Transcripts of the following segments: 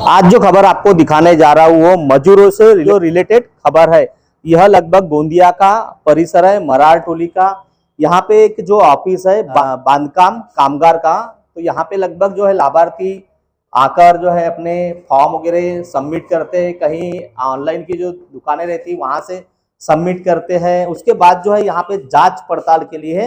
आज जो खबर आपको दिखाने जा रहा हूँ वो मजदूरों से जो रिलेटेड खबर है। यह लगभग गोंदिया का परिसर है, मरार टोली का। यहाँ पे एक जो ऑफिस है बांधकाम कामगार का, तो यहाँ पे लगभग जो है लाभार्थी आकर जो है अपने फॉर्म वगैरह सबमिट करते हैं। कहीं ऑनलाइन की जो दुकानें रहती वहां से सबमिट करते हैं। उसके बाद जो है यहाँ पे जांच पड़ताल के लिए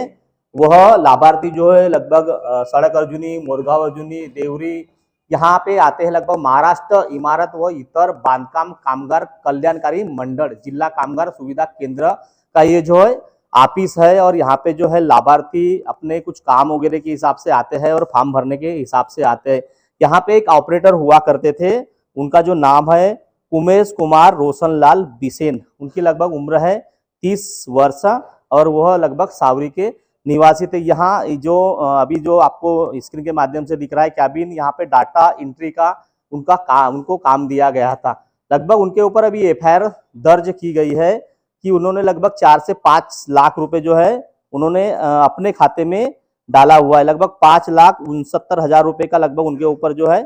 वह लाभार्थी जो है लगभग सड़क अर्जुनी, मोरगांव अर्जुनी, देवरी यहाँ पे आते हैं। लगभग महाराष्ट्र इमारत व इतर बांधकाम कामगार कल्याणकारी मंडल जिला कामगार सुविधा केंद्र का ये जो है ऑफिस है। और यहाँ पे जो है लाभार्थी अपने कुछ काम वगैरह के हिसाब से आते हैं और फॉर्म भरने के हिसाब से आते हैं। यहाँ पे एक ऑपरेटर हुआ करते थे, उनका जो नाम है उमेश कुमार रोशनलाल बिसेन। उनकी लगभग उम्र है 30 वर्ष और वह लगभग सावरी के निवासी थे। यहाँ जो अभी जो आपको स्क्रीन के माध्यम से दिख रहा है कैबिन, यहाँ पे डाटा एंट्री का उनको काम दिया गया था। लगभग उनके ऊपर अभी एफआईआर दर्ज की गई है कि उन्होंने लगभग 4 से 5 लाख रुपए जो है उन्होंने अपने खाते में डाला हुआ है। लगभग 5,69,000 रुपए का लगभग उनके ऊपर जो है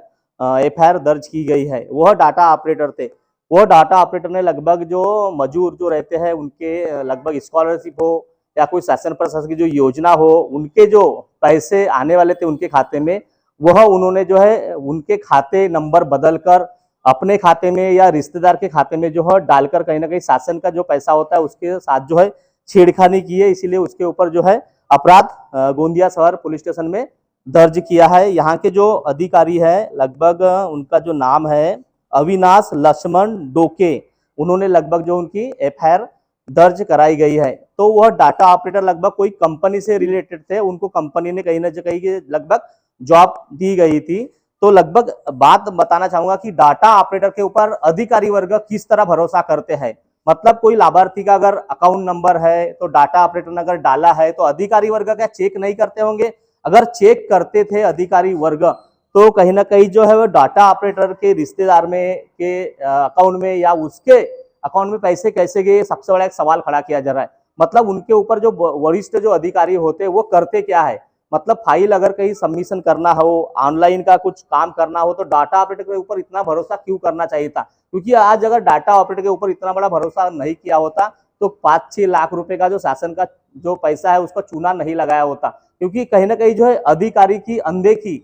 एफआईआर दर्ज की गई है। वह डाटा ऑपरेटर थे। वह डाटा ऑपरेटर ने लगभग जो मजदूर जो रहते हैं उनके लगभग स्कॉलरशिप हो या कोई शासन प्रशासन की जो योजना हो, उनके जो पैसे आने वाले थे उनके खाते में, वह उन्होंने जो है उनके खाते नंबर बदल कर अपने खाते में या रिश्तेदार के खाते में जो है डालकर कहीं ना कहीं शासन का जो पैसा होता है उसके साथ जो है छेड़खानी की है। इसीलिए उसके ऊपर जो है अपराध गोंदिया शहर पुलिस स्टेशन में दर्ज किया है। यहाँ के जो अधिकारी है लगभग उनका जो नाम है अविनाश लक्ष्मण डोके, उन्होंने लगभग जो उनकी एफआईआर दर्ज कराई गई है। तो वह डाटा ऑपरेटर लगभग कोई कंपनी से रिलेटेड थे, उनको कंपनी ने कहीं ना कहीं लगभग जॉब दी गई थी। तो लगभग बात बताना चाहूंगा कि डाटा ऑपरेटर के ऊपर अधिकारी वर्ग किस तरह भरोसा करते हैं। मतलब कोई लाभार्थी का अगर अकाउंट नंबर है तो डाटा ऑपरेटर ने अगर डाला है तो अधिकारी वर्ग क्या चेक नहीं करते होंगे? अगर चेक करते थे अधिकारी वर्ग तो कहीं ना कहीं जो है वो डाटा ऑपरेटर के रिश्तेदार में के अकाउंट में या उसके अकाउंट में पैसे कैसे गए, सबसे बड़ा एक सवाल खड़ा किया जा रहा है। मतलब उनके ऊपर जो वरिष्ठ जो अधिकारी होते हैं वो करते क्या है? मतलब फाइल अगर कहीं सबमिशन करना हो, ऑनलाइन का कुछ काम करना हो तो डाटा ऑपरेटर के ऊपर इतना भरोसा क्यों करना चाहिए था? क्योंकि आज अगर डाटा ऑपरेटर के ऊपर इतना बड़ा भरोसा नहीं किया होता तो 5-6 लाख रुपए का जो शासन का जो पैसा है उसका चूना नहीं लगाया होता। क्योंकि कहीं ना कहीं जो है अधिकारी की अनदेखी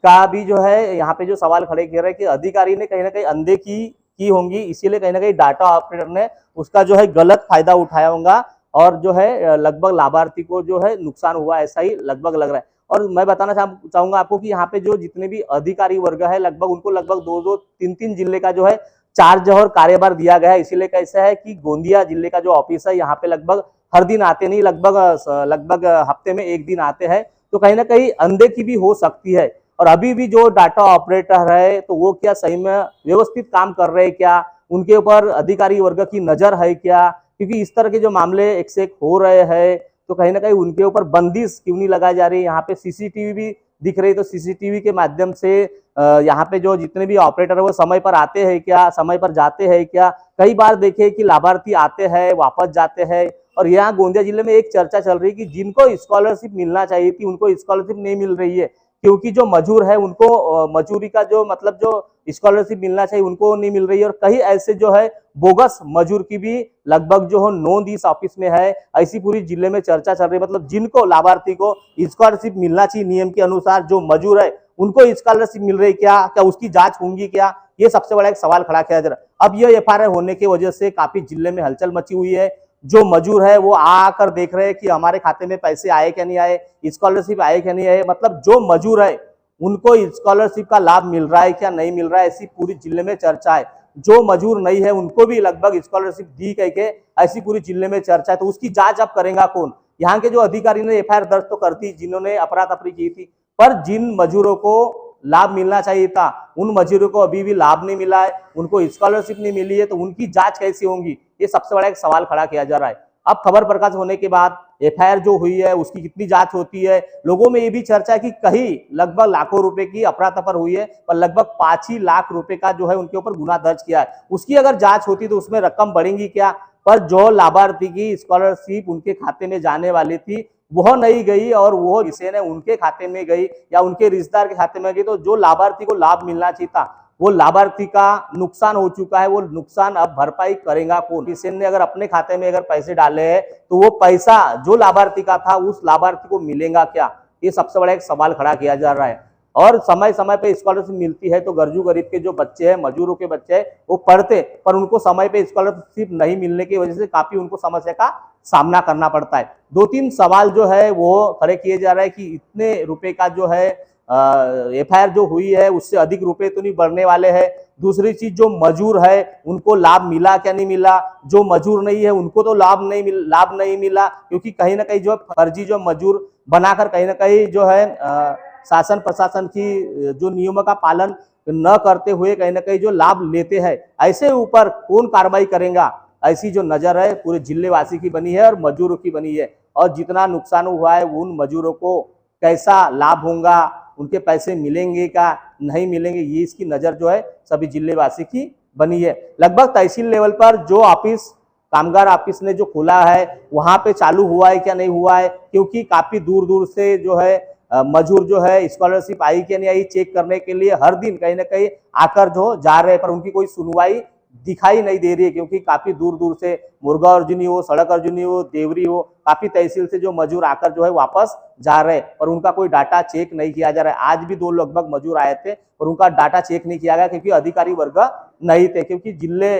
का भी जो है यहाँ पे जो सवाल खड़े किए रहे कि अधिकारी ने कहीं ना कहीं अनदेखी की होंगी, इसीलिए कहीं ना कहीं डाटा ऑपरेटर ने उसका जो है गलत फायदा उठाया होगा और जो है लगभग लाभार्थी को जो है नुकसान हुआ, ऐसा ही लगभग लग रहा है। और मैं बताना चाहूंगा आपको कि यहाँ पे जो जितने भी अधिकारी वर्ग है लगभग उनको लगभग 2-2, 3-3 जिले का जो है चार्ज और कार्यभार दिया गया है। इसीलिए कैसा है कि गोंदिया जिले का जो ऑफिस है यहाँ पे लगभग हर दिन आते नहीं, लगभग हफ्ते में 1 दिन आते हैं। तो कहीं ना कहीं अनदेखी भी हो सकती है। और अभी भी जो डाटा ऑपरेटर है तो वो क्या सही में व्यवस्थित काम कर रहे हैं क्या? उनके ऊपर अधिकारी वर्ग की नजर है क्या? क्योंकि इस तरह के जो मामले एक से एक हो रहे हैं तो कहीं ना कहीं उनके ऊपर बंदिश क्यों नहीं लगाई जा रही? यहाँ पे सीसीटीवी भी दिख रही, तो सीसीटीवी के माध्यम से यहाँ पे जो जितने भी ऑपरेटर है वो समय पर आते हैं क्या, समय पर जाते हैं क्या? कई बार देखे कि लाभार्थी आते हैं वापस जाते हैं। और यहाँ गोंदिया जिले में एक चर्चा चल रही है कि जिनको स्कॉलरशिप मिलना चाहिए थी उनको स्कॉलरशिप नहीं मिल रही है, क्योंकि जो मजदूर है उनको मजदूरी का जो मतलब जो स्कॉलरशिप मिलना चाहिए उनको नहीं मिल रही है। और कई ऐसे जो है बोगस मजदूर की भी लगभग जो है नोंद इस ऑफिस में है, ऐसी पूरी जिले में चर्चा चल रही है। मतलब जिनको लाभार्थी को स्कॉलरशिप मिलना चाहिए नियम के अनुसार, जो मजदूर है उनको स्कॉलरशिप मिल रही क्या उसकी जांच होंगी क्या? ये सबसे बड़ा एक सवाल खड़ा किया जा रहा है। अब ये एफआईआर होने की वजह से काफी जिले में हलचल मची हुई है। जो मजदूर है वो आकर देख रहे हैं कि हमारे खाते में पैसे आए क्या नहीं आए, स्कॉलरशिप आए क्या नहीं आए। मतलब जो मजदूर है उनको स्कॉलरशिप का लाभ मिल रहा है क्या नहीं मिल रहा है, ऐसी पूरी जिले में चर्चा है। जो मजदूर नहीं है उनको भी लगभग स्कॉलरशिप दी कह के ऐसी पूरी जिले में चर्चा है। तो उसकी जांच अब करेगा कौन? यहाँ के जो अधिकारी ने एफआईआर दर्ज तो करती जिन्होंने अफरा तफरी की थी, पर जिन मजदूरों को लाभ मिलना चाहिए था उन मजदूरों को अभी भी लाभ नहीं मिला है, उनको स्कॉलरशिप नहीं मिली है, तो उनकी जांच कैसी होगी? ये सबसे बड़ा एक सवाल खड़ा किया जा रहा है। अब खबर प्रकाश होने के बाद एफआईआर जो हुई है उसकी कितनी जांच होती है, लोगों में ये भी चर्चा है कि कहीं लगभग लाखों रुपए की अफरा तफर हुई है पर लगभग 5 ही लाख रुपए का जो है उनके ऊपर गुना दर्ज किया है। उसकी अगर जांच होती तो उसमें रकम बढ़ेगी क्या? पर जो लाभार्थी की स्कॉलरशिप उनके खाते में जाने वाली थी वह नहीं गई और वो जिसे ने उनके खाते में गई या उनके रिश्तेदार के खाते में गई, तो जो लाभार्थी को लाभ मिलना चाहिए था वो लाभार्थी का नुकसान हो चुका है, वो नुकसान अब भरपाई करेगा कौन? किसी ने अगर अपने खाते में अगर पैसे डाले हैं तो वो पैसा जो लाभार्थी का था उस लाभार्थी को मिलेगा क्या? ये सबसे बड़ा एक सवाल खड़ा किया जा रहा है। और समय समय पे स्कॉलरशिप मिलती है तो गरजू गरीब के जो बच्चे हैं, मजदूरों के बच्चे हैं, वो पढ़ते, पर उनको समय पे स्कॉलरशिप नहीं मिलने की वजह से काफी उनको समस्या का सामना करना पड़ता है। 2-3 सवाल जो है वो खड़े किए जा रहे हैं कि इतने रुपए का जो है एफआईआर जो हुई है उससे अधिक रुपए तो नहीं बढ़ने वाले हैं। दूसरी चीज, जो मजूर है उनको लाभ मिला क्या नहीं मिला, जो मजूर नहीं है उनको तो लाभ नहीं मिला, क्योंकि कहीं ना कहीं जो फर्जी जो मजूर बनाकर कहीं ना कहीं जो है शासन प्रशासन की जो नियमों का पालन न करते हुए कहीं ना कहीं जो लाभ लेते हैं, ऐसे ऊपर कौन कार्रवाई करेगा? ऐसी जो नजर है पूरे जिलेवासी की बनी है और मजदूरों की बनी है। और जितना नुकसान हुआ है उन मजदूरों को कैसा लाभ होगा, उनके पैसे मिलेंगे क्या नहीं मिलेंगे, ये इसकी नजर जो है सभी जिलेवासी की बनी है। लगभग तहसील लेवल पर जो ऑफिस कामगार ऑफिस ने जो खोला है वहां पे चालू हुआ है क्या नहीं हुआ है, क्योंकि काफी दूर दूर से जो है मजदूर जो है स्कॉलरशिप आई क्या नहीं आई चेक करने के लिए हर दिन कहीं ना कहीं आकर जो जा रहे हैं, पर उनकी कोई सुनवाई दिखाई नहीं दे रही है, क्योंकि काफी दूर दूर से मुर्गा अर्जुनी हो, सड़क अर्जुनी हो, देवरी हो, काफी तहसील से जो मजदूर आकर जो है वापस जा रहे हैं, पर उनका कोई डाटा चेक नहीं किया जा रहा है। आज भी 2 लगभग मजदूर आए थे और उनका डाटा चेक नहीं किया गया, क्योंकि अधिकारी वर्ग नहीं थे, क्योंकि जिले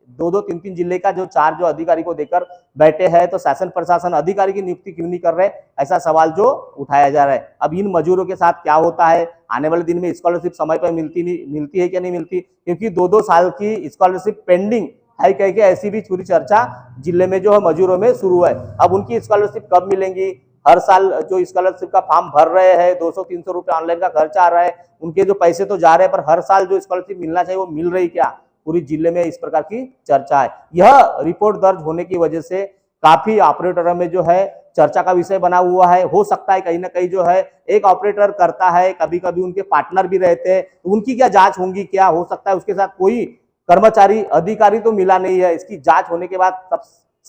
2-2, 3-3 जिले का जो 4 जो अधिकारी को देकर बैठे हैं, तो शासन प्रशासन अधिकारी की नियुक्ति क्यों नहीं कर रहे, ऐसा सवाल जो उठाया जा रहा है। अब इन मजदूरों के साथ क्या होता है, आने वाले दिन में स्कॉलरशिप समय पर मिलती है क्या नहीं मिलती, क्योंकि 2-2 साल की स्कॉलरशिप पेंडिंग है कह के ऐसी भी पूरी चर्चा जिले में जो है मजदूरों में शुरू है। अब उनकी स्कॉलरशिप कब मिलेंगी? हर साल जो स्कॉलरशिप का फॉर्म भर रहे हैं, 200-300 रुपये ऑनलाइन का खर्चा आ रहा है, उनके जो पैसे तो जा रहे हैं, पर हर साल जो स्कॉलरशिप मिलना चाहिए वो मिल रही क्या? पूरी जिले में इस प्रकार की चर्चा है। यह रिपोर्ट दर्ज होने की वजह से काफी ऑपरेटरों में जो है चर्चा का विषय बना हुआ है। हो सकता है कहीं ना कहीं जो है एक ऑपरेटर करता है, कभी कभी उनके पार्टनर भी रहते हैं, तो उनकी क्या जांच होंगी, क्या हो सकता है उसके साथ कोई कर्मचारी अधिकारी तो मिला नहीं है। इसकी जांच होने के बाद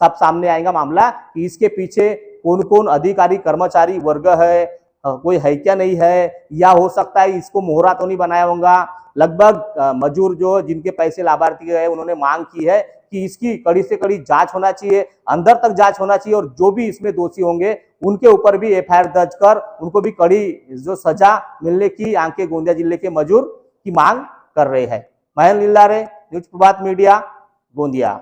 सब सामने आएगा मामला कि इसके पीछे कौन कौन अधिकारी कर्मचारी वर्ग है, कोई है क्या नहीं है, या हो सकता है इसको मोहरा तो नहीं बनाया होगा। लगभग मजदूर जो जिनके पैसे लाभार्थी गए उन्होंने मांग की है कि इसकी कड़ी से कड़ी जांच होना चाहिए, अंदर तक जांच होना चाहिए, और जो भी इसमें दोषी होंगे उनके ऊपर भी एफआईआर दर्ज कर उनको भी कड़ी जो सजा मिलने की आंके गोंदिया जिले के मजदूर की मांग कर रहे हैं। महेंद्र लीलारे, न्यूज प्रभात मीडिया, गोंदिया।